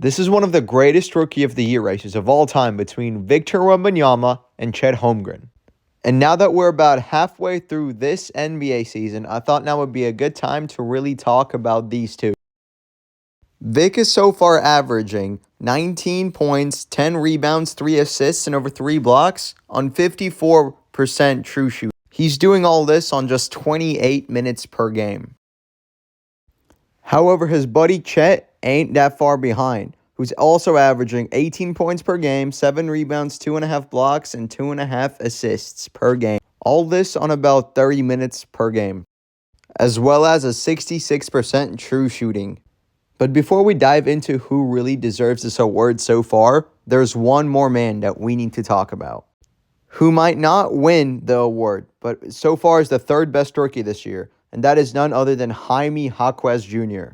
This is one of the greatest Rookie of the Year races of all time between Victor Wembanyama and Chet Holmgren. And now that we're about halfway through this NBA season, I thought now would be a good time to really talk about these two. Vic is so far averaging 19 points, 10 rebounds, 3 assists, and over 3 blocks on 54% true shooting. He's doing all this on just 28 minutes per game. However, his buddy Chet ain't that far behind, who's also averaging 18 points per game, 7 rebounds, 2.5 blocks, and 2.5 assists per game. All this on about 30 minutes per game, as well as a 66% true shooting. But before we dive into who really deserves this award so far, there's one more man that we need to talk about, who might not win the award, but so far is the third best rookie this year, and that is none other than Jaime Jaquez Jr.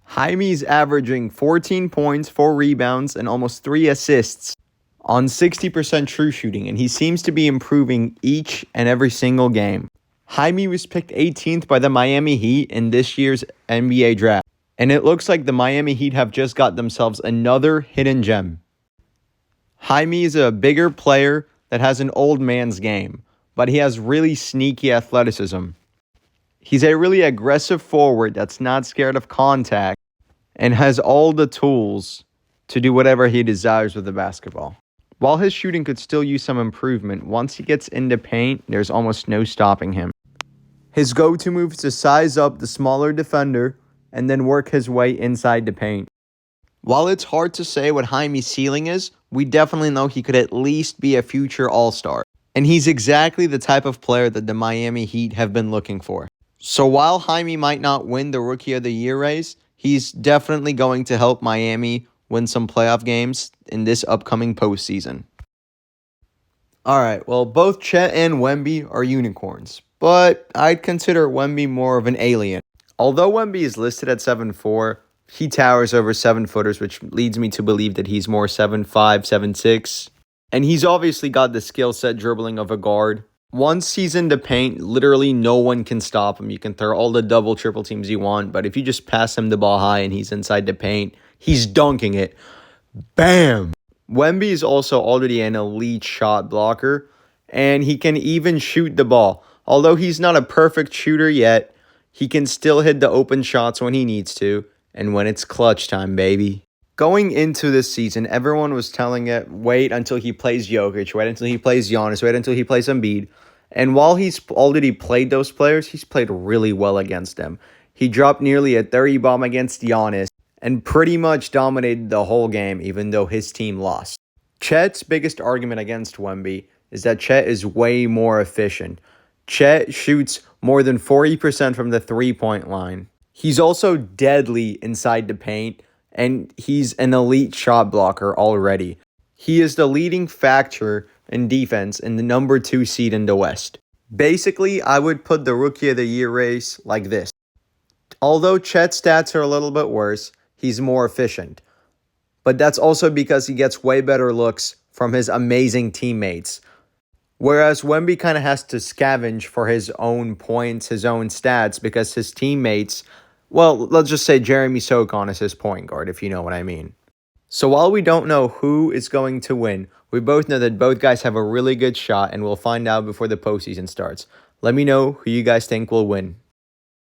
Jaime's averaging 14 points, 4 rebounds, and almost 3 assists on 60% true shooting, and he seems to be improving each and every single game. Jaime was picked 18th by the Miami Heat in this year's NBA draft, and it looks like the Miami Heat have just got themselves another hidden gem. Jaime is a bigger player that has an old man's game, but he has really sneaky athleticism. He's a really aggressive forward that's not scared of contact and has all the tools to do whatever he desires with the basketball. While his shooting could still use some improvement, once he gets into paint, there's almost no stopping him. His go-to move is to size up the smaller defender and then work his way inside the paint. While it's hard to say what Jaime's ceiling is, we definitely know he could at least be a future all-star. And he's exactly the type of player that the Miami Heat have been looking for. So while Jaime might not win the Rookie of the Year race, he's definitely going to help Miami win some playoff games in this upcoming postseason. Alright, well, both Chet and Wemby are unicorns, but I'd consider Wemby more of an alien. Although Wemby is listed at 7'4", he towers over 7-footers, which leads me to believe that he's more 7'5", 7'6". And he's obviously got the skill set dribbling of a guard. Once he's in the paint, literally no one can stop him. You can throw all the double, triple teams you want, but if you just pass him the ball high and he's inside the paint, he's dunking it. Bam! Wemby is also already an elite shot blocker, and he can even shoot the ball. Although he's not a perfect shooter yet, he can still hit the open shots when he needs to, and when it's clutch time, baby. Going into this season, everyone was telling it, wait until he plays Jokic, wait until he plays Giannis, wait until he plays Embiid. And while he's already played those players, he's played really well against them. He dropped nearly a 30 bomb against Giannis and pretty much dominated the whole game, even though his team lost. Chet's biggest argument against Wemby is that Chet is way more efficient. Chet shoots more than 40% from the three-point line. He's also deadly inside the paint, and he's an elite shot blocker already. He is the leading factor in defense and the number 2 seed in the West. Basically, I would put the Rookie of the Year race like this. Although Chet's stats are a little bit worse, he's more efficient. But that's also because he gets way better looks from his amazing teammates. Whereas Wemby kind of has to scavenge for his own points, his own stats, because his teammates, well, let's just say Jeremy Socon is his point guard, if you know what I mean. So while we don't know who is going to win, we both know that both guys have a really good shot, and we'll find out before the postseason starts. Let me know who you guys think will win.